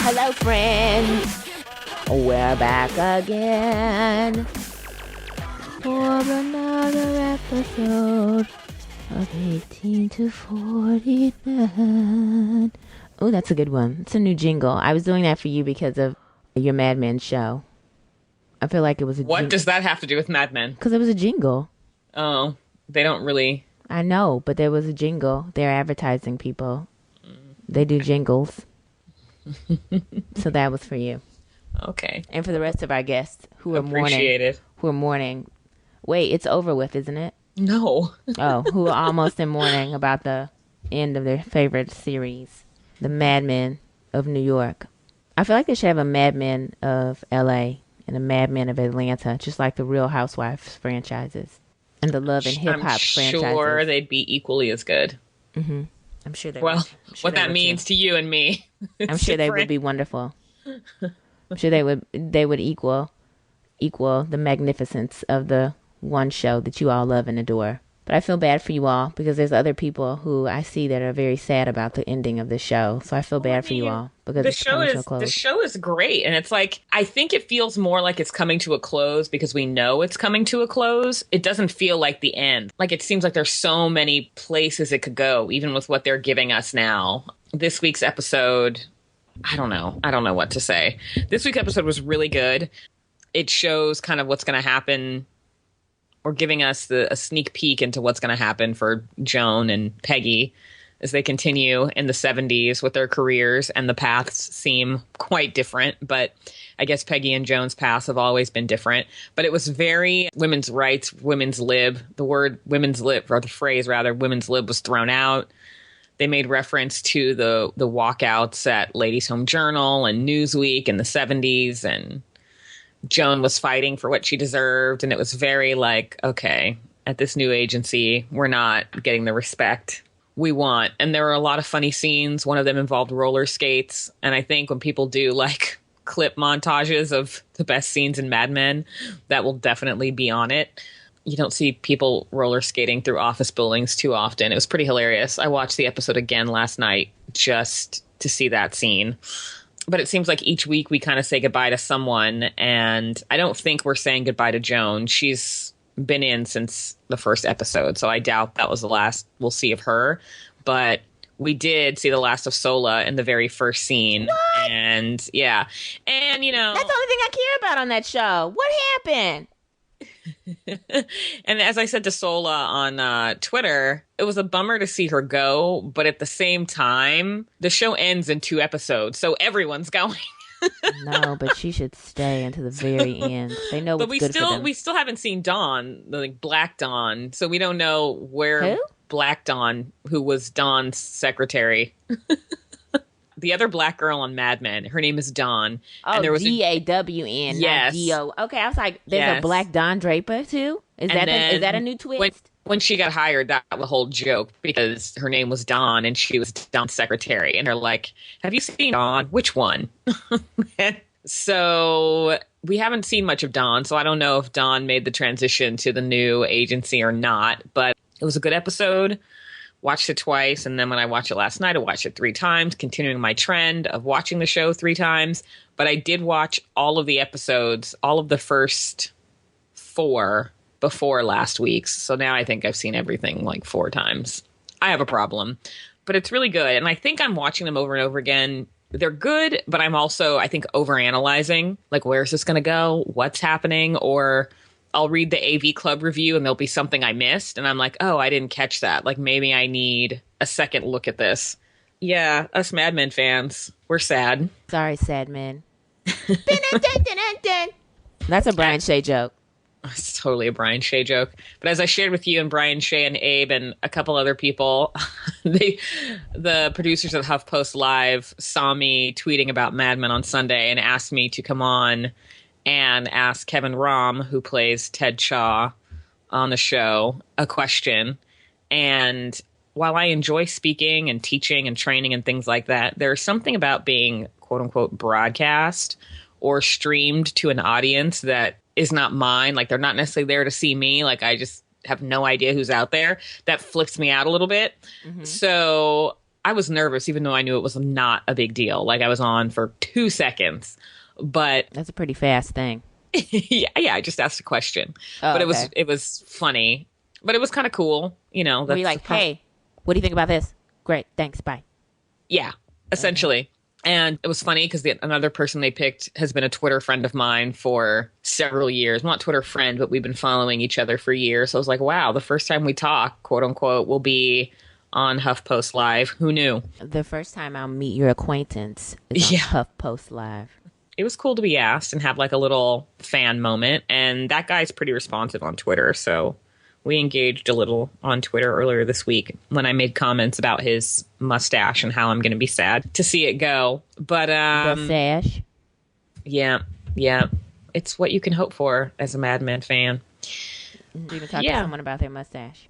Hello, friends. We're back again for another episode of 18 to 49. Oh, that's a good one. It's a new jingle. I was doing that for you because of your Mad Men show. I feel like it was a What does that have to do with Mad Men? Because it was a jingle. Oh, they don't really... I know, but there was a jingle. They're advertising people. They do jingles. So that was for you. Okay. And for the rest of our guests who are Appreciate it. Who are mourning. Wait, it's over with, isn't it? No. Oh, who are almost in mourning about the end of their favorite series, the Mad Men of New York. I feel like they should have a Mad Men of LA and a Mad Men of Atlanta, just like the Real Housewives franchises and the Love and Hip Hop franchises. I'm sure they'd be equally as good. Mm-hmm. I'm sure they Well, would. Sure what that means to you and me. I'm sure they would be wonderful. I'm sure they would equal the magnificence of the one show that you all love and adore. But I feel bad for you all because there's other people who I see that are very sad about the ending of the show. So I feel bad for you all because the show is great, and it's like I think it feels more like it's coming to a close because we know it's coming to a close. It doesn't feel like the end. Like it seems like there's so many places it could go, even with what they're giving us now. This week's episode, I don't know what to say. This week's episode was really good. It shows kind of what's going to happen, or giving us a sneak peek into what's going to happen for Joan and Peggy as they continue in the 70s with their careers, and the paths seem quite different. But I guess Peggy and Joan's paths have always been different. But it was very women's rights, women's lib. The word women's lib, or the phrase rather, women's lib was thrown out. They made reference to the walkouts at Ladies' Home Journal and Newsweek in the 70s, and Joan was fighting for what she deserved. And it was very like, okay, at this new agency, we're not getting the respect we want. And there were a lot of funny scenes. One of them involved roller skates. And I think when people do like clip montages of the best scenes in Mad Men, that will definitely be on it. You don't see people roller skating through office buildings too often. It was pretty hilarious. I watched the episode again last night just to see that scene. But it seems like each week we kind of say goodbye to someone. And I don't think we're saying goodbye to Joan. She's been in since the first episode, so I doubt that was the last we'll see of her. But we did see the last of Sola in the very first scene. What? And yeah. And, you know, that's the only thing I care about on that show. What happened? And as I said to Sola on Twitter, it was a bummer to see her go, but at the same time, the show ends in 2 episodes, so everyone's going. No, but she should stay until the very end. They know what's good for them. We still haven't seen Dawn, like Black Dawn, so we don't know where Who? Black Dawn, who was Dawn's secretary. The other black girl on Mad Men, her name is Dawn. Oh, and there was D-A-W-N, yes. not D-O. Okay, I was like, there's a black Don Draper, too? Is that a new twist? When she got hired, that was the whole joke, because her name was Dawn, and she was Dawn's secretary. And they're like, have you seen Dawn? Which one? So we haven't seen much of Dawn, so I don't know if Dawn made the transition to the new agency or not. But it was a good episode. Watched it twice, and then when I watched it last night, I watched it 3 times, continuing my trend of watching the show 3 times. But I did watch all of the episodes, all of the first 4 before last week's. So now I think I've seen everything like 4 times. I have a problem, but it's really good. And I think I'm watching them over and over again. They're good, but I'm also, I think, overanalyzing. Like, where's this going to go? What's happening? Or I'll read the AV Club review and there'll be something I missed. And I'm like, oh, I didn't catch that. Like, maybe I need a second look at this. Yeah, us Mad Men fans, we're sad. Sorry, sad men. That's a Brian Shea joke. It's totally a Brian Shea joke. But as I shared with you and Brian Shea and Abe and a couple other people, the producers of HuffPost Live saw me tweeting about Mad Men on Sunday and asked me to come on and ask Kevin Rahm, who plays Ted Shaw on the show, a question. And while I enjoy speaking and teaching and training and things like that, there's something about being, quote unquote, broadcast or streamed to an audience that is not mine. Like, they're not necessarily there to see me. Like, I just have no idea who's out there. That flips me out a little bit. Mm-hmm. So I was nervous, even though I knew it was not a big deal. Like, I was on for 2 seconds, but That's a pretty fast thing. yeah, I just asked a question, Oh, but okay. it was funny, but it was kind of cool. You know, Were you like, hey, what do you think about this? Great, thanks, bye. yeah, essentially. And it was funny because another person they picked has been a Twitter friend of mine for several years. Not Twitter friend, but we've been following each other for years. So I was like, wow, the first time we talk, quote unquote, will be on HuffPost Live. Who knew? The first time I'll meet your acquaintance is on HuffPost Live. It was cool to be asked and have like a little fan moment. And that guy's pretty responsive on Twitter. So we engaged a little on Twitter earlier this week when I made comments about his mustache and how I'm going to be sad to see it go. But Mustache. Yeah. It's what you can hope for as a Mad Men fan. Did you even talk to someone about their mustache?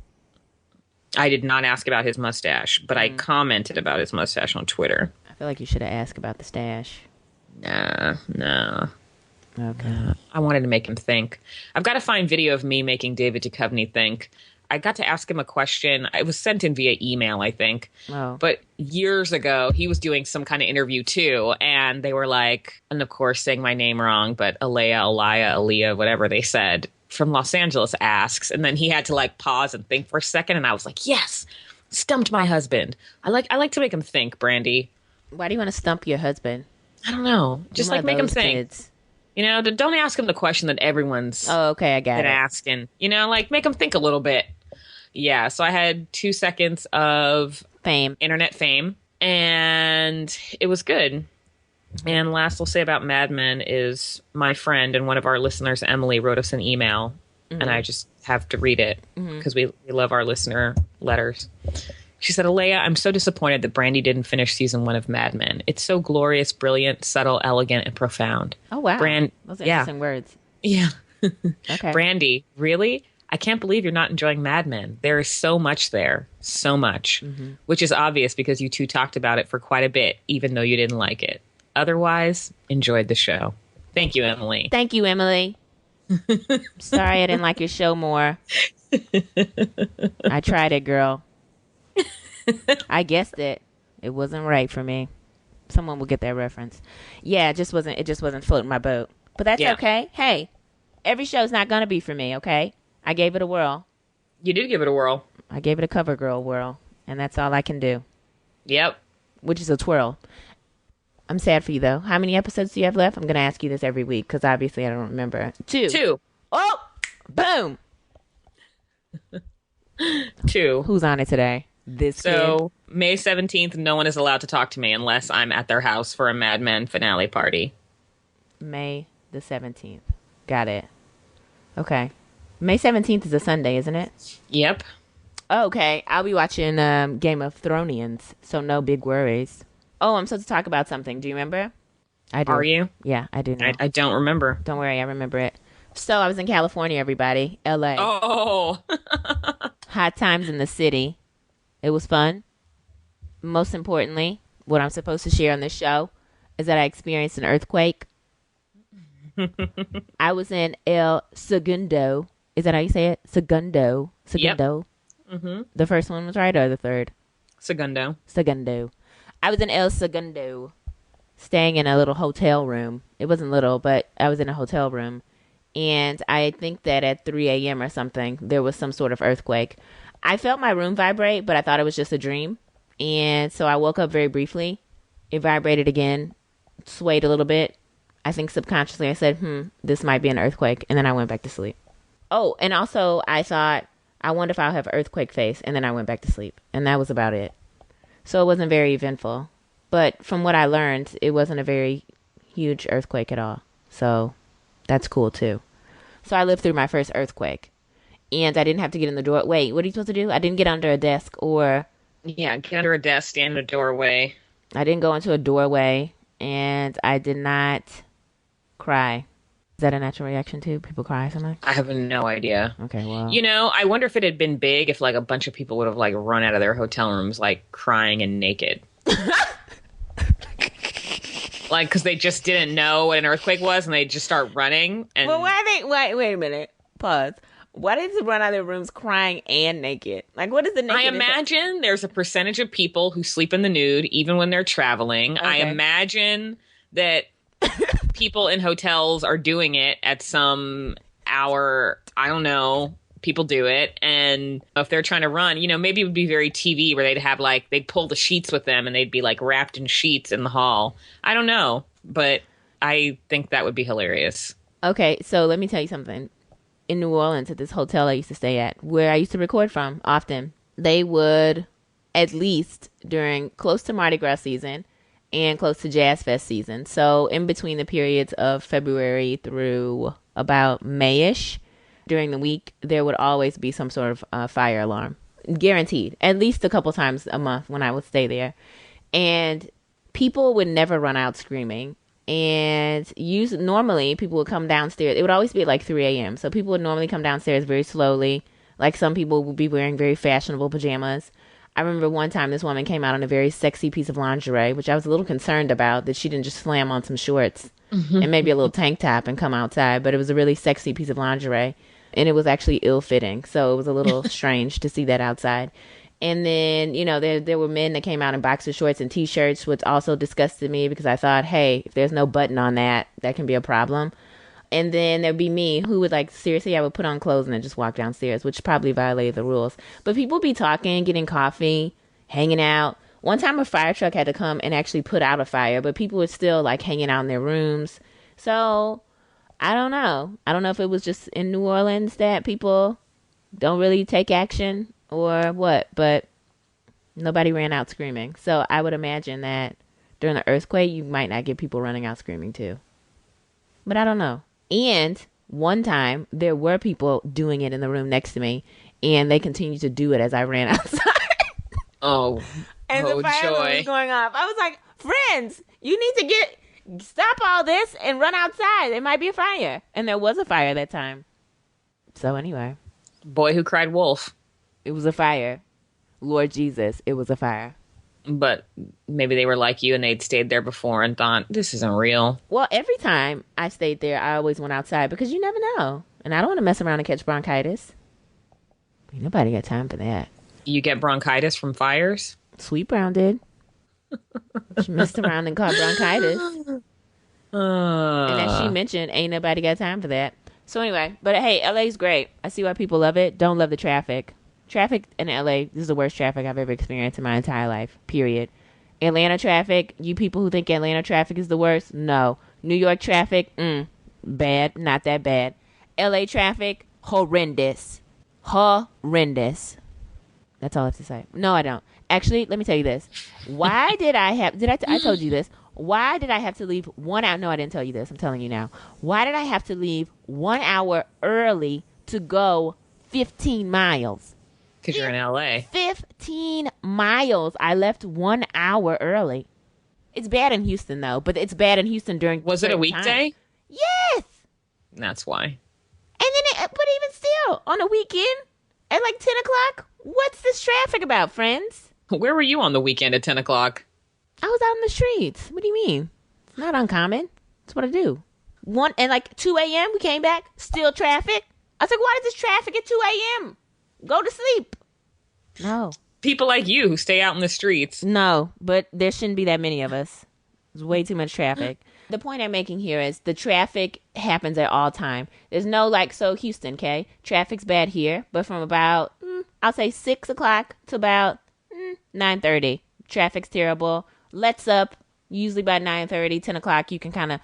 I did not ask about his mustache, but I commented about his mustache on Twitter. I feel like you should have asked about the stash. No. Okay. I wanted to make him think. I've got to find video of me making David Duchovny think. I got to ask him a question. It was sent in via email, I think. Oh. But years ago, he was doing some kind of interview too. And they were like, and of course, saying my name wrong, but Alaia, whatever they said, from Los Angeles asks. And then he had to like pause and think for a second. And I was like, yes, stumped my husband. I like to make him think, Brandi. Why do you want to stump your husband? I don't know. Just like make him think. Kids. You know, don't ask him the question that everyone's okay, I got it. asking. You know, like make him think a little bit. Yeah, so I had 2 seconds of internet fame, and it was good. And last I'll say about Mad Men is my friend and one of our listeners, Emily, wrote us an email, and I just have to read it because we love our listener letters. She said, Alaia, I'm so disappointed that Brandi didn't finish season 1 of Mad Men. It's so glorious, brilliant, subtle, elegant, and profound. Oh, wow. Those are interesting words. Yeah. Okay. Brandi, really? I can't believe you're not enjoying Mad Men. There is so much there. So much. Which is obvious because you two talked about it for quite a bit, even though you didn't like it. Otherwise, enjoyed the show. Thank you, Emily. Thank you, Emily. Sorry I didn't like your show more. I tried it, girl. I guessed it. It wasn't right for me. Someone will get that reference. Yeah, it just wasn't floating my boat. But that's okay. Hey, every show's not gonna be for me, okay? I gave it a whirl. You did give it a whirl. I gave it a cover girl whirl, and that's all I can do. Yep. Which is a twirl. I'm sad for you, though. How many episodes do you have left? I'm going to ask you this every week, because obviously I don't remember. 2. 2. Oh! Boom! 2. Who's on it today? This kid? May 17th, no one is allowed to talk to me unless I'm at their house for a Mad Men finale party. May the 17th. Got it. Okay. May 17th is a Sunday, isn't it? Yep. Okay. I'll be watching Game of Thrones, so no big worries. Oh, I'm supposed to talk about something. Do you remember? I do. Are you? Yeah, I do know. I don't remember. Don't worry, I remember it. So I was in California, everybody. LA. Oh. Hot times in the city. It was fun. Most importantly, what I'm supposed to share on this show is that I experienced an earthquake. I was in El Segundo. Is that how you say it? Segundo. Yep. Mm-hmm. The first one was right or the third? Segundo. I was in El Segundo, staying in a little hotel room. It wasn't little, but I was in a hotel room. And I think that at 3 a.m. or something, there was some sort of earthquake. I felt my room vibrate, but I thought it was just a dream. And so I woke up very briefly. It vibrated again, swayed a little bit. I think subconsciously I said, this might be an earthquake. And then I went back to sleep. Oh, and also I thought, I wonder if I'll have earthquake face. And then I went back to sleep. And that was about it. So it wasn't very eventful. But from what I learned, it wasn't a very huge earthquake at all. So that's cool too. So I lived through my first earthquake. And I didn't have to get in the door. Wait, what are you supposed to do? I didn't get under a desk or... Yeah, get under a desk, stand in a doorway. I didn't go into a doorway. And I did not cry. Is that a natural reaction too? People cry sometimes? I have no idea. Okay, well. You know, I wonder if it had been big, if like a bunch of people would have like run out of their hotel rooms like crying and naked. Like, because they just didn't know what an earthquake was and they just start running. And Well, wait a minute. Pause. Why did they run out of their rooms crying and naked? Like, what is the naked? I imagine there's a percentage of people who sleep in the nude even when they're traveling. Okay. I imagine that people in hotels are doing it at some hour. I don't know. People do it. And if they're trying to run, maybe it would be very TV where they'd pull the sheets with them and they'd be like wrapped in sheets in the hall. I don't know. But I think that would be hilarious. Okay. So let me tell you something. In New Orleans at this hotel I used to stay at, where I used to record from often, they would, at least during close to Mardi Gras season and close to Jazz Fest season, so in between the periods of February through about May-ish, during the week, there would always be some sort of fire alarm. Guaranteed. At least a couple times a month when I would stay there. And people would never run out screaming. And normally people would come downstairs. It would always be at like 3 a.m. So people would normally come downstairs very slowly. Like some people would be wearing very fashionable pajamas. I remember one time this woman came out in a very sexy piece of lingerie, which I was a little concerned about, that she didn't just slam on some shorts and maybe a little tank top and come outside. But it was a really sexy piece of lingerie. And it was actually ill-fitting. So it was a little strange to see that outside. And then, there were men that came out in boxer shorts and T-shirts, which also disgusted me because I thought, hey, if there's no button on that can be a problem. And then there'd be me who would seriously, I would put on clothes and then just walk downstairs, which probably violated the rules. But people be talking, getting coffee, hanging out. One time a fire truck had to come and actually put out a fire, but people were still hanging out in their rooms. So I don't know. I don't know if it was just in New Orleans that people don't really take action or what, but nobody ran out screaming. So I would imagine that during the earthquake, you might not get people running out screaming too. But I don't know. And one time, there were people doing it in the room next to me, and they continued to do it as I ran outside. Oh, and the fire alarm was going off. I was like, friends, you need to stop all this and run outside. There might be a fire. And there was a fire that time. So anyway. Boy who cried wolf. It was a fire. Lord Jesus, it was a fire. But maybe they were like you and they'd stayed there before and thought, this isn't real. Well, every time I stayed there, I always went outside because you never know. And I don't want to mess around and catch bronchitis. Ain't nobody got time for that. You get bronchitis from fires? Sweet Brown did. She messed around and caught bronchitis. And as she mentioned, ain't nobody got time for that. So anyway, but hey, LA's great. I see why people love it. Don't love the traffic. Traffic in LA, this is the worst traffic I've ever experienced in my entire life, period. Atlanta traffic, you people who think Atlanta traffic is the worst, no. New York traffic, bad, not that bad. LA traffic, horrendous. Horrendous. That's all I have to say. No, I don't. Actually, let me tell you this. Why did I have, I told you this. Why did I have to leave 1 hour? No, I didn't tell you this. I'm telling you now. Why did I have to leave 1 hour early to go 15 miles? Because you're in LA. 15 miles. I left 1 hour early. It's bad in Houston, though. But it's bad in Houston during Was it a weekday? Time. Yes. That's why. And then, but even still, on a weekend at 10 o'clock, what's this traffic about, friends? Where were you on the weekend at 10 o'clock? I was out in the streets. What do you mean? It's not uncommon. It's what I do. 2 a.m. we came back, still traffic. I was like, why is this traffic at 2 a.m.? Go to sleep. No. People like you who stay out in the streets. No, but there shouldn't be that many of us. There's way too much traffic. The point I'm making here is the traffic happens at all time. There's no so Houston, okay? Traffic's bad here, but from about, I'll say 6 o'clock to about 9:30. Traffic's terrible. Lets up, usually by 9:30, 10 o'clock, you can kind of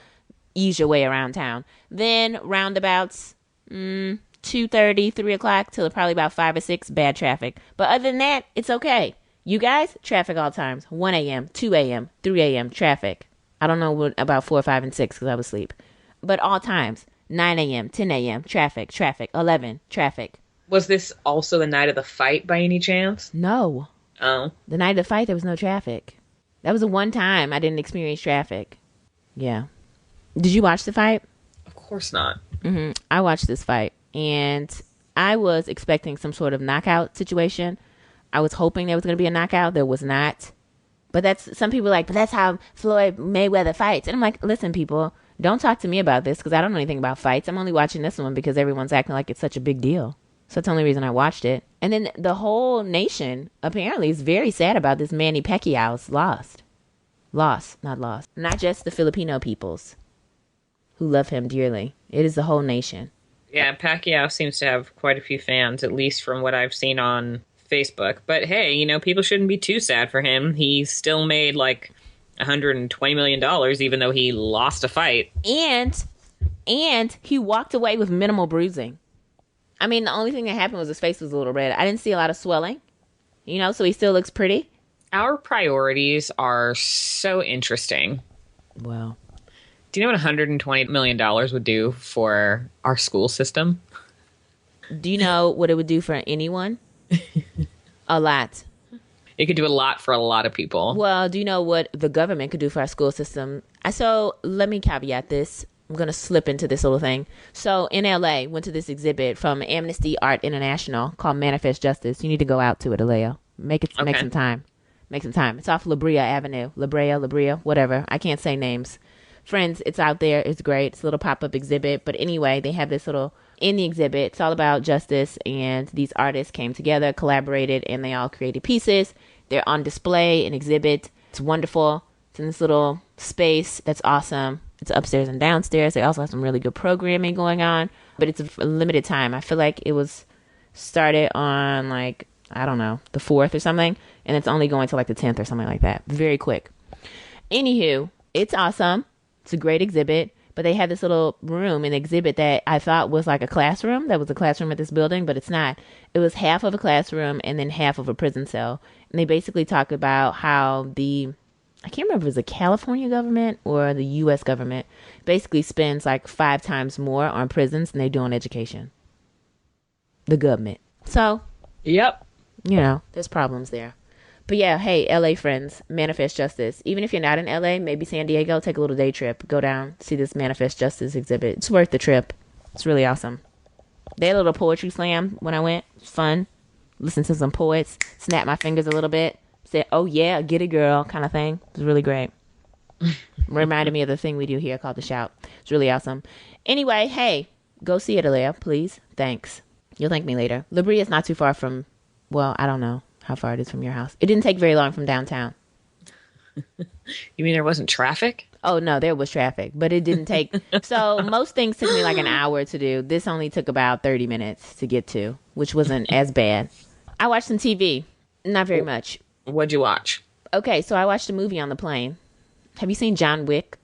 ease your way around town. Then roundabouts, 2:30, 3 o'clock till probably about 5 or 6, bad traffic. But other than that, it's okay. You guys, traffic all times. 1 a.m., 2 a.m., 3 a.m., traffic. I don't know what about 4, 5, and 6 because I was asleep. But all times. 9 a.m., 10 a.m., traffic, 11, traffic. Was this also the night of the fight by any chance? No. Oh. The night of the fight, there was no traffic. That was the one time I didn't experience traffic. Yeah. Did you watch the fight? Of course not. Mm-hmm. I watched this fight. And I was expecting some sort of knockout situation. I was hoping there was going to be a knockout. There was not. But some people are like, but that's how Floyd Mayweather fights. And I'm like, listen, people, don't talk to me about this because I don't know anything about fights. I'm only watching this one because everyone's acting like it's such a big deal. So that's the only reason I watched it. And then the whole nation apparently is very sad about this Manny Pacquiao's loss, not lost. Not just the Filipino peoples who love him dearly. It is the whole nation. Yeah, Pacquiao seems to have quite a few fans, at least from what I've seen on Facebook. But hey, people shouldn't be too sad for him. He still made like $120 million, even though he lost a fight. And he walked away with minimal bruising. I mean, the only thing that happened was his face was a little red. I didn't see a lot of swelling, so he still looks pretty. Our priorities are so interesting. Well, do you know what $120 million would do for our school system? Do you know what it would do for anyone? A lot. It could do a lot for a lot of people. Well, do you know what the government could do for our school system? So let me caveat this. I'm going to slip into this little thing. So in LA, went to this exhibit from Amnesty Art International called Manifest Justice. You need to go out to it, Alaia. Make some time. Make some time. It's off La Brea Avenue. La Brea, whatever. I can't say names. Friends, it's out there. It's great. It's a little pop-up exhibit. But anyway, they have this little, in the exhibit, it's all about justice. And these artists came together, collaborated, and they all created pieces. They're on display, an exhibit. It's wonderful. It's in this little space. That's awesome. It's upstairs and downstairs. They also have some really good programming going on. But it's a limited time. I feel like it was started on, like, I don't know, the 4th or something. And it's only going to, like, the 10th or something like that. Very quick. Anywho, it's awesome. It's a great exhibit. But they had this little room in the exhibit that I thought was like a classroom. That was a classroom at this building, but it's not. It was half of a classroom and then half of a prison cell. And they basically talk about how I can't remember if it was the California government or the U.S. government, basically spends like 5 times more on prisons than they do on education. The government. So, yep. There's problems there. But yeah, hey, LA friends, Manifest Justice. Even if you're not in LA, maybe San Diego, take a little day trip. Go down, see this Manifest Justice exhibit. It's worth the trip. It's really awesome. They had a little poetry slam when I went. It was fun. Listen to some poets. Snap my fingers a little bit. Say, oh yeah, get it girl, kind of thing. It was really great. Reminded me of the thing we do here called The Shout. It's really awesome. Anyway, hey, go see it, Alaia, please. Thanks. You'll thank me later. La Brea is not too far from, well, I don't know how far it is from your house. It didn't take very long from downtown. You mean there wasn't traffic? Oh, no, there was traffic, but it didn't take. So most things took me like an hour to do. This only took about 30 minutes to get to, which wasn't as bad. I watched some TV. Not very much. What'd you watch? Okay, so I watched a movie on the plane. Have you seen John Wick?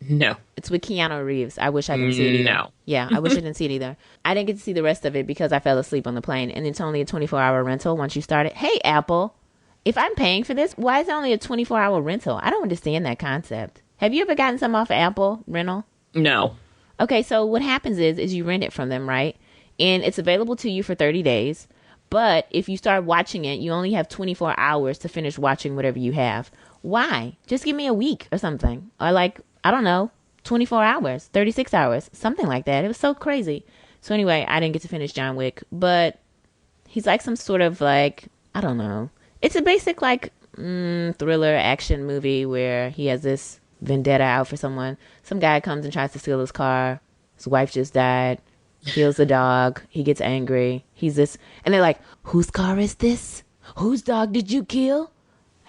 No. It's with Keanu Reeves. I wish I didn't see it either. No. Yeah, I wish I didn't see it either. I didn't get to see the rest of it because I fell asleep on the plane. And it's only a 24-hour rental once you start it. Hey, Apple, if I'm paying for this, why is it only a 24-hour rental? I don't understand that concept. Have you ever gotten some off of Apple rental? No. Okay, so what happens is you rent it from them, right? And it's available to you for 30 days. But if you start watching it, you only have 24 hours to finish watching whatever you have. Why? Just give me a week or something. Or like, I don't know, 24 hours, 36 hours, something like that. It was so crazy. So anyway, I didn't get to finish John Wick, but he's like some sort of like, I don't know. It's a basic like thriller action movie where he has this vendetta out for someone. Some guy comes and tries to steal his car. His wife just died. Kills the dog. He gets angry. He's this, and they're like, whose car is this? Whose dog did you kill?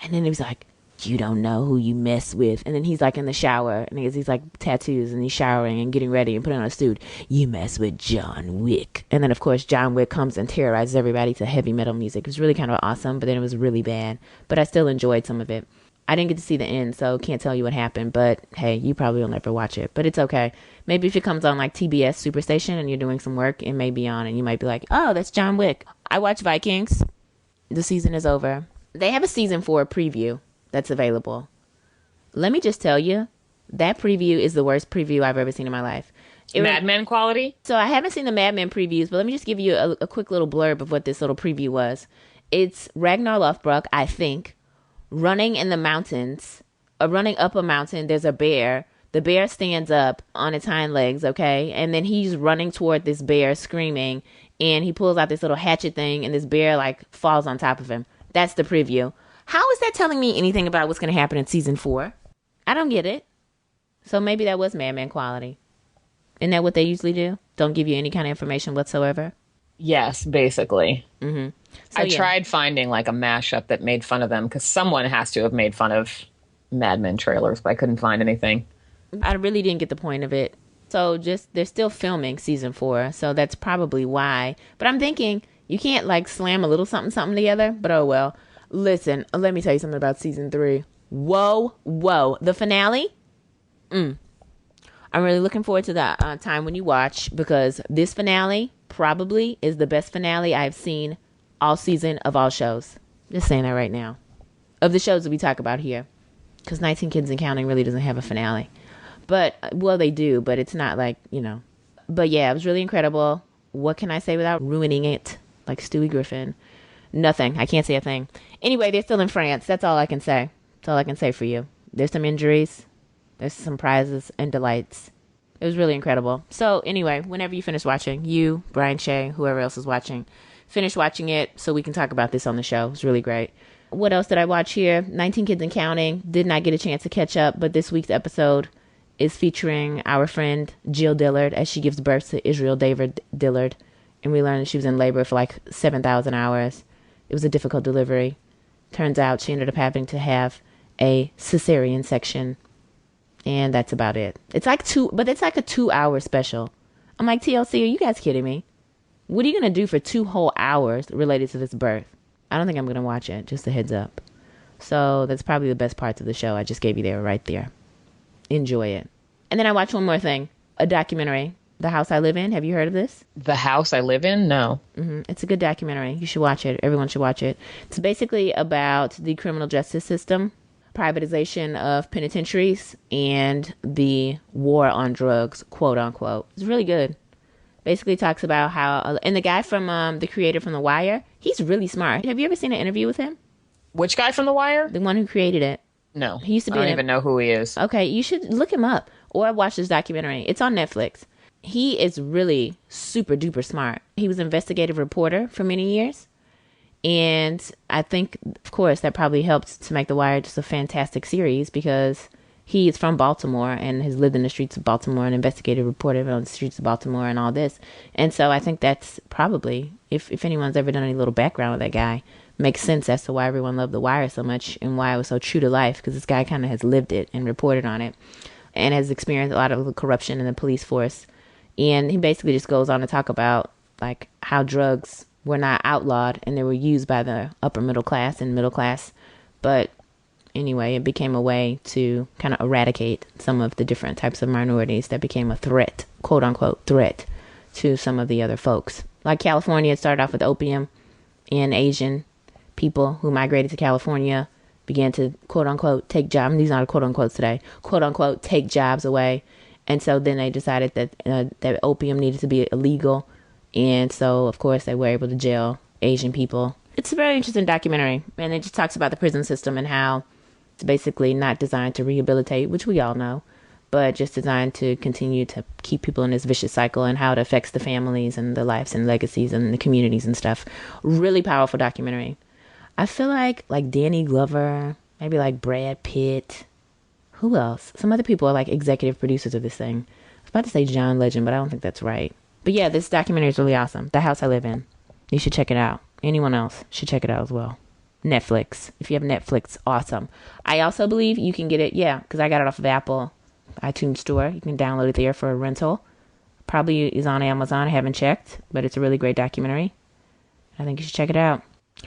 And then he's like, you don't know who you mess with. And then he's like in the shower and he's like tattoos and he's showering and getting ready and putting on a suit. You mess with John Wick. And then of course John Wick comes and terrorizes everybody to heavy metal music. It was really kind of awesome, but then it was really bad. But I still enjoyed some of it. I didn't get to see the end, so can't tell you what happened. But hey, you probably will never watch it. But it's okay. Maybe if it comes on like TBS Superstation and you're doing some work, it may be on and you might be like, oh, that's John Wick. I watched Vikings. The season is over. They have a season 4 preview that's available. Let me just tell you, that preview is the worst preview I've ever seen in my life. Mad Men quality? So I haven't seen the Mad Men previews, but let me just give you a quick little blurb of what this little preview was. It's Ragnar Lothbrok, I think, running in the mountains, running up a mountain. There's a bear. The bear stands up on its hind legs, okay? And then he's running toward this bear screaming, and he pulls out this little hatchet thing, and this bear, like, falls on top of him. That's the preview. How is that telling me anything about what's going to happen in season 4? I don't get it. So maybe that was Mad Men quality. Isn't that what they usually do? Don't give you any kind of information whatsoever? Yes, basically. So, I yeah. tried finding like a mashup that made fun of them because someone has to have made fun of Mad Men trailers, but I couldn't find anything. I really didn't get the point of it. So just they're still filming season 4, so that's probably why. But I'm thinking you can't like slam a little something something together. But oh well. Listen, let me tell you something about season 3. Whoa, whoa, the finale. I'm really looking forward to that time when you watch, because this finale probably is the best finale I've seen all season of all shows. Just saying that right now, of the shows that we talk about here, because 19 Kids and Counting really doesn't have a finale. But, well, they do, but it's not like, But yeah, it was really incredible. What can I say without ruining it? Like Stewie Griffin. Nothing. I can't say a thing. Anyway, they're still in France. That's all I can say. That's all I can say for you. There's some injuries. There's some prizes and delights. It was really incredible. So anyway, whenever you finish watching, you, Brian Shea, whoever else is watching, finish watching it so we can talk about this on the show. It was really great. What else did I watch here? 19 Kids and Counting. Did not get a chance to catch up, but this week's episode is featuring our friend Jill Dillard as she gives birth to Israel David Dillard. And we learned that she was in labor for like 7,000 hours. It was a difficult delivery. Turns out she ended up having to have a cesarean section. And that's about it. It's like a 2-hour special. I'm like, TLC, are you guys kidding me? What are you going to do for 2 whole hours related to this birth? I don't think I'm going to watch it. Just a heads up. So that's probably the best parts of the show I just gave you there, right there. Enjoy it. And then I watched one more thing. A documentary. The House I Live In. Have you heard of this? The House I Live In? No. It's a good documentary. You should watch it. Everyone should watch it. It's basically about the criminal justice system, privatization of penitentiaries, and the war on drugs, quote unquote. It's really good. Basically talks about how, and the guy from, the creator from The Wire, he's really smart. Have you ever seen an interview with him? Which guy from The Wire? The one who created it. No. He used to be I don't even know who he is. Okay, you should look him up or watch this documentary. It's on Netflix. He is really super duper smart. He was an investigative reporter for many years. And I think, of course, that probably helped to make The Wire just a fantastic series, because he is from Baltimore and has lived in the streets of Baltimore and investigative reporter on the streets of Baltimore and all this. And so I think that's probably, if anyone's ever done any little background with that guy, makes sense as to why everyone loved The Wire so much and why it was so true to life, because this guy kind of has lived it and reported on it and has experienced a lot of the corruption in the police force. And he basically just goes on to talk about like how drugs were not outlawed and they were used by the upper middle class and middle class. But anyway, it became a way to kind of eradicate some of the different types of minorities that became a threat, quote unquote, threat to some of the other folks. Like California, it started off with opium, and Asian people who migrated to California began to, quote unquote, take jobs. These are quote unquote today, quote unquote, take jobs away. And so then they decided that that opium needed to be illegal. And so, of course, they were able to jail Asian people. It's a very interesting documentary. And it just talks about the prison system and how it's basically not designed to rehabilitate, which we all know, but just designed to continue to keep people in this vicious cycle, and how it affects the families and the lives and legacies and the communities and stuff. Really powerful documentary. I feel like Danny Glover, maybe like Brad Pitt. Who else? Some other people are like executive producers of this thing. I was about to say John Legend, but I don't think that's right. But yeah, this documentary is really awesome. The House I Live In. You should check it out. Anyone else should check it out as well. Netflix. If you have Netflix, awesome. I also believe you can get it, because I got it off of Apple iTunes Store. You can download it there for a rental. Probably is on Amazon. I haven't checked, but it's a really great documentary. I think you should check it out.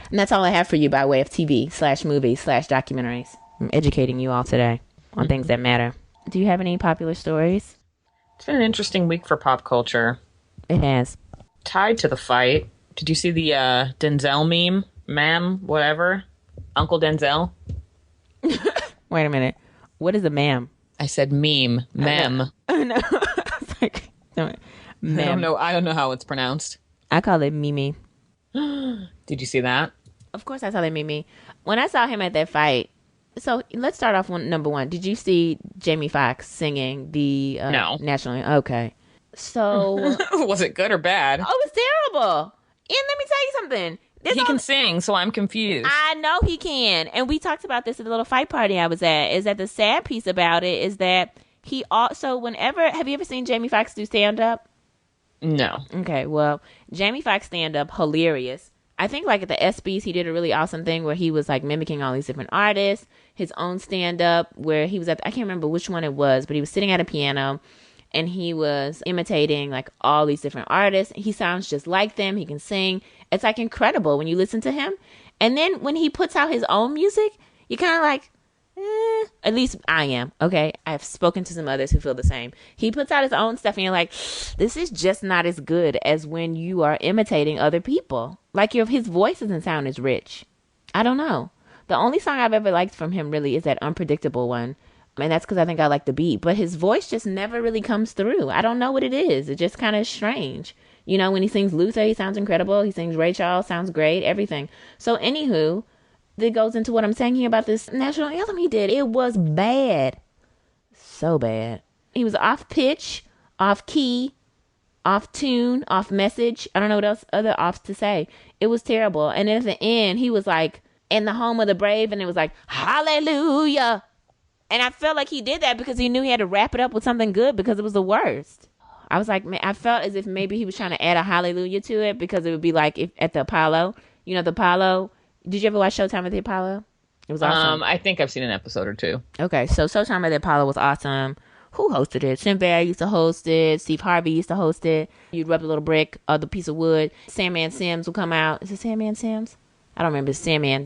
And that's all I have for you by way of TV/movies/documentaries. I'm educating you all today on things that matter. Do you have any popular stories? It's been an interesting week for pop culture. It has. Tied to the fight. Did you see the Denzel meme? Ma'am, whatever. Uncle Denzel? Wait a minute. What is a ma'am? I said meme. Mem. Oh, no. It's like, no, ma'am. I don't know how it's pronounced. I call it Mimi. Did you see that? Of course I saw that Mimi. When I saw him at that fight, so let's start off number one. Did you see Jamie Foxx singing the No. national anthem? Okay. So was it good or bad? Oh, it's terrible. And let me tell you something. He can sing, so I'm confused. I know he can. And we talked about this at the little fight party I was at, is that the sad piece about it is that he also, have you ever seen Jamie Foxx do stand-up? No. Okay, well, Jamie Foxx stand-up, hilarious. I think like at the ESPYs, he did a really awesome thing where he was like mimicking all these different artists, his own stand-up, where he was at, I can't remember which one it was, but he was sitting at a piano and he was imitating like all these different artists. He sounds just like them. He can sing. It's like incredible when you listen to him. And then when he puts out his own music, you kind of like, at least I am. Okay. I've spoken to some others who feel the same. He puts out his own stuff and you're like, this is just not as good as when you are imitating other people. Like his voice doesn't sound as rich. I don't know. The only song I've ever liked from him really is that Unpredictable one. And that's because I think I like the beat. But his voice just never really comes through. I don't know what it is. It just kind of strange. You know, when he sings Luther, he sounds incredible. He sings Ray Charles, sounds great, everything. So anywho, that goes into what I'm saying here about this national anthem he did. It was bad. So bad. He was off pitch, off key, off tune, off message. I don't know what else other offs to say. It was terrible. And then at the end, he was like, in the home of the brave, and it was like, hallelujah. And I felt like he did that because he knew he had to wrap it up with something good because it was the worst. I was like, I felt as if maybe he was trying to add a hallelujah to it because it would be like if at the Apollo. You know, the Apollo. Did you ever watch Showtime at the Apollo? It was awesome. I think I've seen an episode or two. Okay, so Showtime at the Apollo was awesome. Who hosted it? Sinbad used to host it. Steve Harvey used to host it. You'd rub the little brick or the piece of wood. Sandman Sims would come out. Is it Sandman Sims? I don't remember. The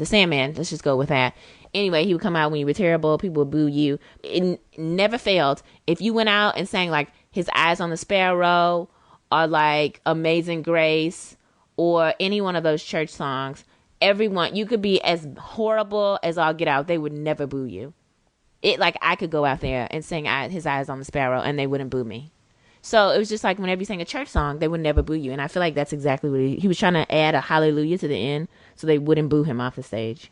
Sandman. Let's just go with that. Anyway, he would come out when you were terrible. People would boo you. It never failed. If you went out and sang like His Eyes on the Sparrow or like Amazing Grace or any one of those church songs, everyone, you could be as horrible as all get out. They would never boo you. It like I could go out there and sing His Eyes on the Sparrow and they wouldn't boo me. So it was just like whenever you sang a church song, they would never boo you. And I feel like that's exactly what he was trying to add a hallelujah to the end so they wouldn't boo him off the stage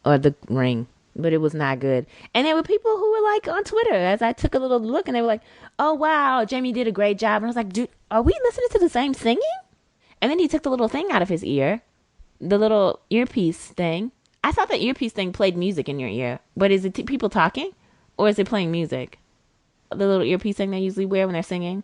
or the ring. But it was not good. And there were people who were like on Twitter as I took a little look and they were like, oh, wow, Jamie did a great job. And I was like, dude, are we listening to the same singing? And then he took the little thing out of his ear, the little earpiece thing. I thought the earpiece thing played music in your ear. But is it people talking or is it playing music? The little earpiece thing they usually wear when they're singing.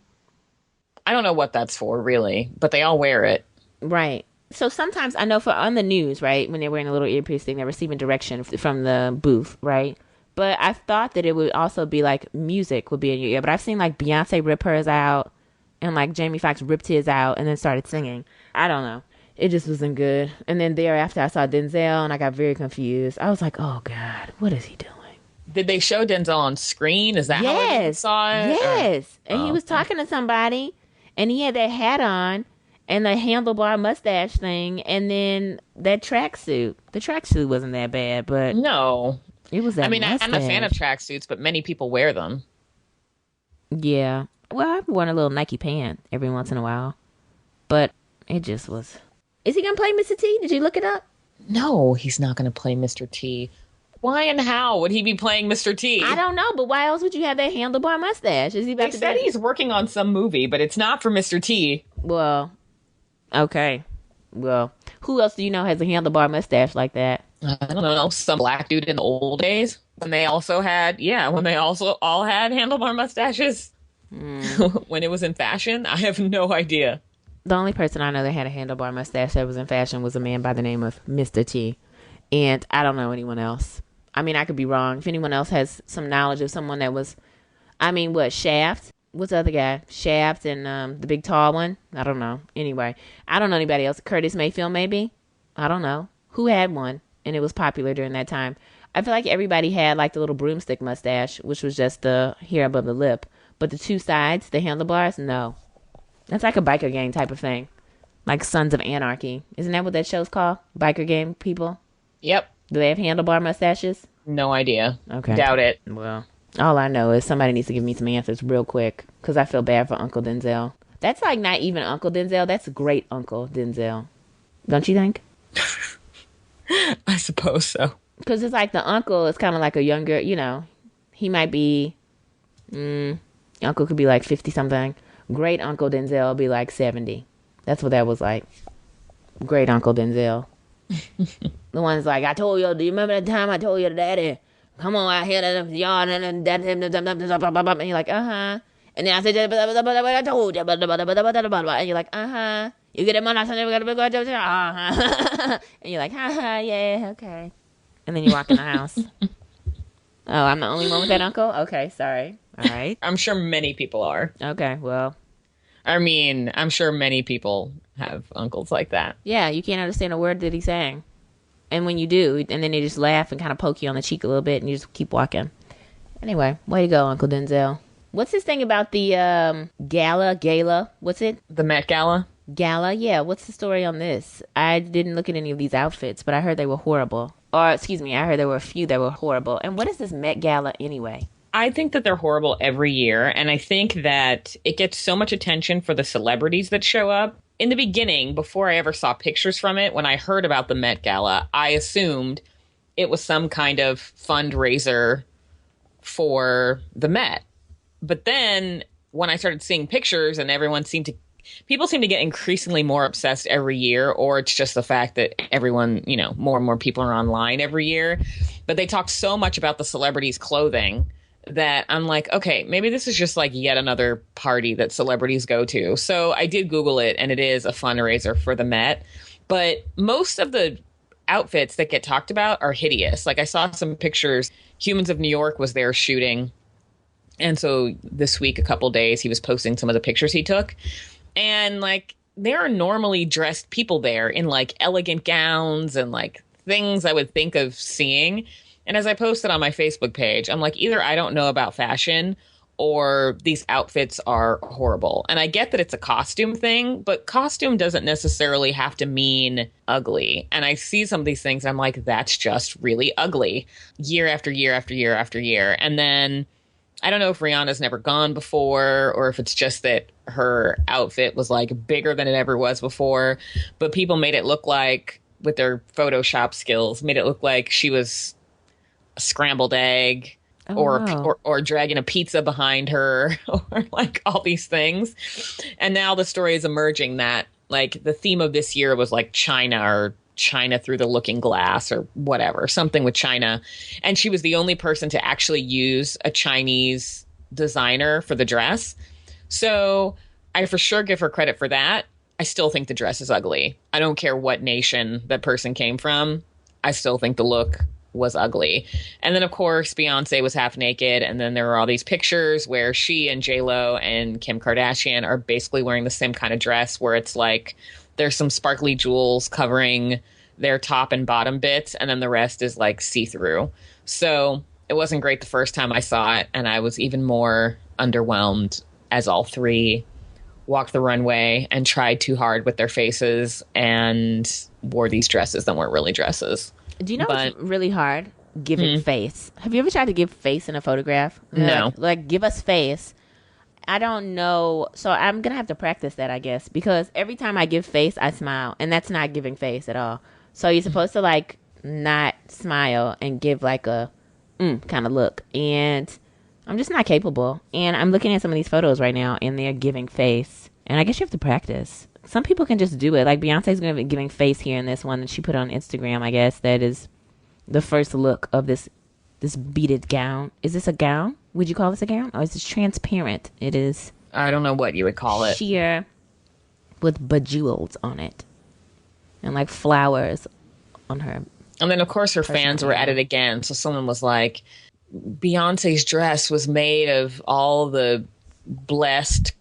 I don't know what that's for, really, but they all wear it. Right. So sometimes I know for on the news, right, when they're wearing a little earpiece thing, they're receiving direction from the booth, right? But I thought that it would also be like music would be in your ear. But I've seen like Beyonce rip hers out and like Jamie Foxx ripped his out and then started singing. I don't know. It just wasn't good. And then thereafter I saw Denzel and I got very confused. I was like, oh, God, what is he doing? Did they show Denzel on screen? Is that how you saw it? Yes. And he was talking to somebody and he had that hat on and the handlebar mustache thing and then that tracksuit. The tracksuit wasn't that bad, but no. It was that I mean, mustache. I'm a fan of tracksuits, but many people wear them. Yeah. Well, I've worn a little Nike pant every once in a while. But it just was. Is he going to play Mr. T? Did you look it up? No, he's not going to play Mr. T. Why and how would he be playing Mr. T? I don't know, but why else would you have that handlebar mustache? Is he about They said he's working on some movie, but it's not for Mr. T. Well, okay. Well, who else do you know has a handlebar mustache like that? I don't know, some black dude in the old days when they all had handlebar mustaches when it was in fashion. I have no idea. The only person I know that had a handlebar mustache that was in fashion was a man by the name of Mr. T. And I don't know anyone else. I mean, I could be wrong. If anyone else has some knowledge of someone that was, Shaft? What's the other guy? Shaft and the big tall one? I don't know. Anyway, I don't know anybody else. Curtis Mayfield, maybe? I don't know. Who had one? And it was popular during that time. I feel like everybody had like the little broomstick mustache, which was just the hair above the lip. But the two sides, the handlebars, no. That's like a biker gang type of thing. Like Sons of Anarchy. Isn't that what that show's called? Biker gang people? Yep. Do they have handlebar mustaches? No idea. Okay. Doubt it. Well, all I know is somebody needs to give me some answers real quick because I feel bad for Uncle Denzel. That's like not even Uncle Denzel. That's great Uncle Denzel. Don't you think? I suppose so. Because it's like the uncle is kind of like a younger, he might be, uncle could be like 50-something. Great Uncle Denzel be like 70. That's what that was like. Great Uncle Denzel. The one's like, I told you, do you remember that time I told your daddy, come on out here to the yard and you're like, uh-huh. And then I said, I told you, and you're like, uh-huh. You get him on, uh-huh. And you're like, haha, yeah, okay. And then you walk in the house. Oh, I'm the only one with that uncle? Okay, sorry. All right. I'm sure many people are. Okay, well. I mean, I'm sure many people have uncles like that. Yeah, you can't understand a word that he's saying. And when you do, and then they just laugh and kind of poke you on the cheek a little bit, and you just keep walking. Anyway, way to go, Uncle Denzel. What's this thing about the gala? What's it? The Met Gala? Gala, yeah. What's the story on this? I didn't look at any of these outfits, but I heard they were horrible. Or, excuse me, I heard there were a few that were horrible. And what is this Met Gala anyway? I think that they're horrible every year, and I think that it gets so much attention for the celebrities that show up. In the beginning, before I ever saw pictures from it, when I heard about the Met Gala, I assumed it was some kind of fundraiser for the Met. But then when I started seeing pictures and people seem to get increasingly more obsessed every year, or it's just the fact that everyone, more and more people are online every year. But they talk so much about the celebrities' clothing that I'm like, okay, maybe this is just like yet another party that celebrities go to. So I did Google it, and it is a fundraiser for the Met. But most of the outfits that get talked about are hideous. Like I saw some pictures. Humans of New York was there shooting. And so this week, a couple days, he was posting some of the pictures he took. And like, there are normally dressed people there in like elegant gowns and like things I would think of seeing. And as I posted on my Facebook page, I'm like, either I don't know about fashion or these outfits are horrible. And I get that it's a costume thing, but costume doesn't necessarily have to mean ugly. And I see some of these things, I'm like, that's just really ugly year after year after year after year. And then I don't know if Rihanna's never gone before or if it's just that her outfit was like bigger than it ever was before. But people made it look like, with their Photoshop skills, made it look like she was a scrambled egg or dragging a pizza behind her or like all these things. And now the story is emerging that like the theme of this year was like China or China through the looking glass or whatever, something with China. And she was the only person to actually use a Chinese designer for the dress. So I for sure give her credit for that. I still think the dress is ugly. I don't care what nation that person came from. I still think the look was ugly. And then, of course, Beyonce was half naked. And then there were all these pictures where she and J-Lo and Kim Kardashian are basically wearing the same kind of dress where it's like there's some sparkly jewels covering their top and bottom bits. And then the rest is like see-through. So it wasn't great the first time I saw it. And I was even more underwhelmed as all three walked the runway and tried too hard with their faces and wore these dresses that weren't really dresses. Do you know what's really hard? Giving face. Have you ever tried to give face in a photograph? No. Like give us face. I don't know. So I'm going to have to practice that, I guess, because every time I give face, I smile. And that's not giving face at all. So you're supposed to like not smile and give like a kind of look. And I'm just not capable. And I'm looking at some of these photos right now and they're giving face. And I guess you have to practice. Some people can just do it. Like Beyonce's going to be giving face here in this one that she put on Instagram, I guess. That is the first look of this beaded gown. Is this a gown? Would you call this a gown? Or is this transparent? It is. I don't know what you would call it. Sheer with bejewels on it. And like flowers on her. And then, of course, her fans were at it again. So someone was like, Beyonce's dress was made of all the blessed,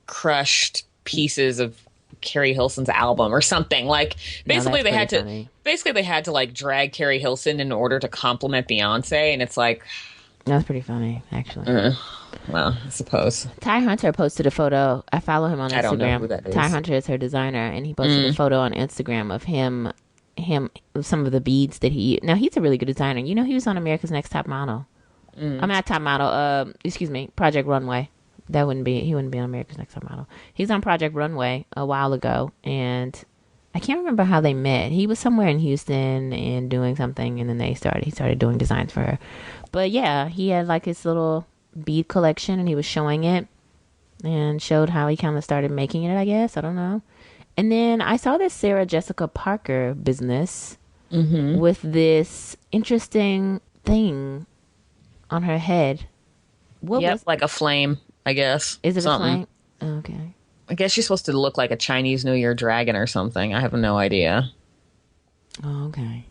crushed pieces of Carrie Hilson's album or something. Like basically they had to like drag Carrie Hilson in order to compliment Beyonce, and it's like that's pretty funny actually. Well, I suppose. Ty Hunter posted a photo. I follow him on Instagram. I don't know who that is. Ty Hunter is her designer, and he posted a photo on Instagram of him some of the beads that he. Now he's a really good designer. You know, he was on America's Next Top Model. I'm not Top Model. Excuse me, Project Runway. He wouldn't be on America's Next Top Model. He's on Project Runway a while ago, and I can't remember how they met. He was somewhere in Houston and doing something, and then he started doing designs for her. But yeah, he had like his little bead collection, and he was showing it and showed how he kind of started making it, I guess. I don't know. And then I saw this Sarah Jessica Parker business with this interesting thing on her head. Like a flame. I guess. Is it something. a slang? Okay. I guess she's supposed to look like a Chinese New Year dragon or something. I have no idea. Oh, okay.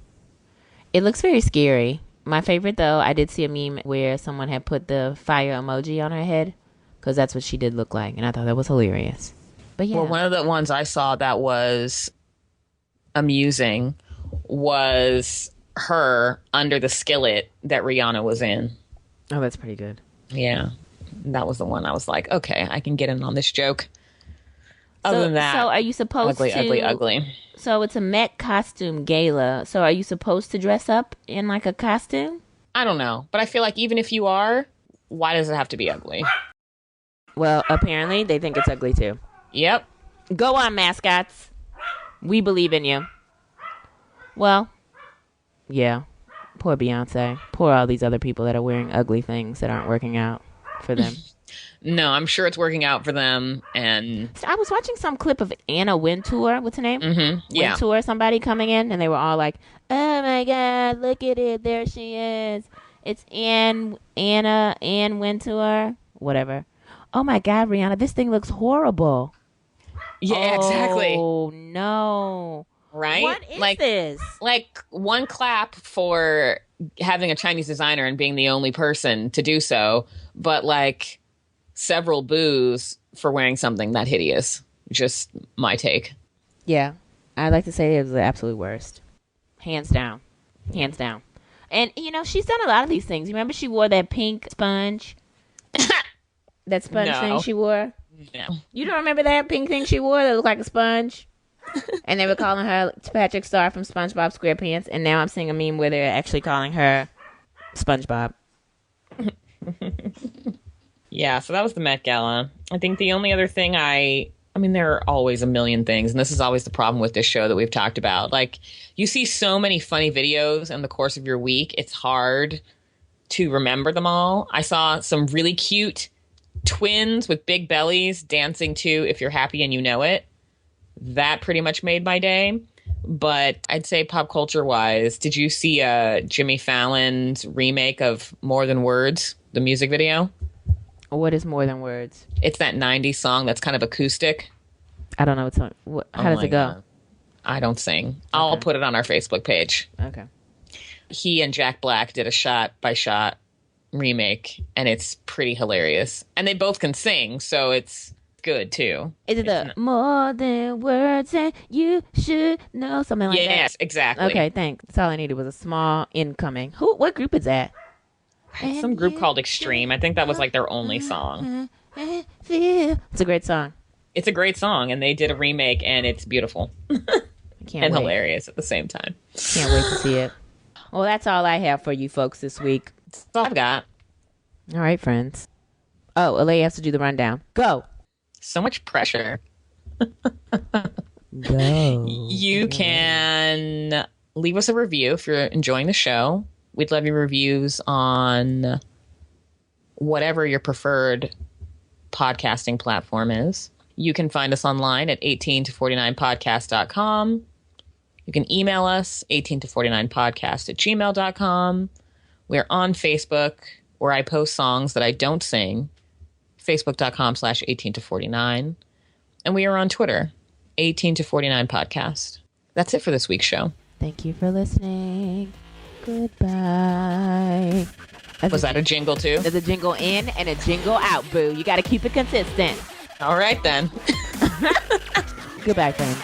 It looks very scary. My favorite, though, I did see a meme where someone had put the fire emoji on her head because that's what she did look like, and I thought that was hilarious. But yeah. Well, one of the ones I saw that was amusing was her under the skillet that Rihanna was in. Oh, that's pretty good. Yeah. That was the one I was like, okay, I can get in on this joke. Other than that, so are you supposed ugly, to... ugly. So it's a Met costume gala. So are you supposed to dress up in like a costume? I don't know. But I feel like even if you are, why does it have to be ugly? Well, apparently they think it's ugly too. Yep. Go on, mascots. We believe in you. Well, yeah. Poor Beyonce. Poor all these other people that are wearing ugly things that aren't working out for them. No, I'm sure it's working out for them. And So I was watching some clip of Anna Wintour. What's her name? mm-hmm. Yeah. Wintour, somebody coming in, and they were all like, "Oh my God, look at it! There she is! It's Anne Wintour, whatever." Oh my God, Rihanna, this thing looks horrible. Yeah, exactly. Oh no! Right? What is this? Like one clap for having a Chinese designer and being the only person to do so, but like several boos for wearing something that hideous. Just my take. Yeah, I'd like to say it was the absolute worst. Hands down. Hands down. And, you know, she's done a lot of these things. You remember she wore that pink sponge? That sponge thing she wore? No. You don't remember that pink thing she wore that looked like a sponge? And they were calling her Patrick Star from SpongeBob SquarePants. And now I'm seeing a meme where they're actually calling her SpongeBob. Yeah, so that was the Met Gala. I think the only other thing I mean, there are always a million things, and this is always the problem with this show that we've talked about. Like, you see so many funny videos in the course of your week, it's hard to remember them all. I saw some really cute twins with big bellies dancing to If You're Happy and You Know It. That pretty much made my day. But I'd say pop culture-wise, did you see Jimmy Fallon's remake of More Than Words, the music video? What is More Than Words? It's that 90s song that's kind of acoustic. I don't know what song. How does it go? God. I don't sing. I'll put it on our Facebook page. Okay. He and Jack Black did a shot-by-shot remake, and it's pretty hilarious. And they both can sing, so it's good, too. Is it More Than Words and You Should Know? Something like that? Yes, exactly. Okay, thanks. That's all I needed was a small incoming. What group is that? Some group called Extreme. I think that was like their only song. It's a great song. It's a great song, and they did a remake, and it's beautiful. Can't wait. Hilarious at the same time. Can't wait to see it. Well, that's all I have for you folks this week. That's all I've got. All right, friends. Oh, Alaia has to do the rundown. Go. So much pressure. Go. You can leave us a review if you're enjoying the show. We'd love your reviews on whatever your preferred podcasting platform is. You can find us online at 18to49podcast.com. You can email us, 18to49podcast@gmail.com. We're on Facebook, where I post songs that I don't sing, facebook.com/18to49. And we are on Twitter, 18to49podcast. That's it for this week's show. Thank you for listening. Goodbye. Was that a jingle too? There's a jingle in and a jingle out, boo. You got to keep it consistent. All right, then. Goodbye, friends.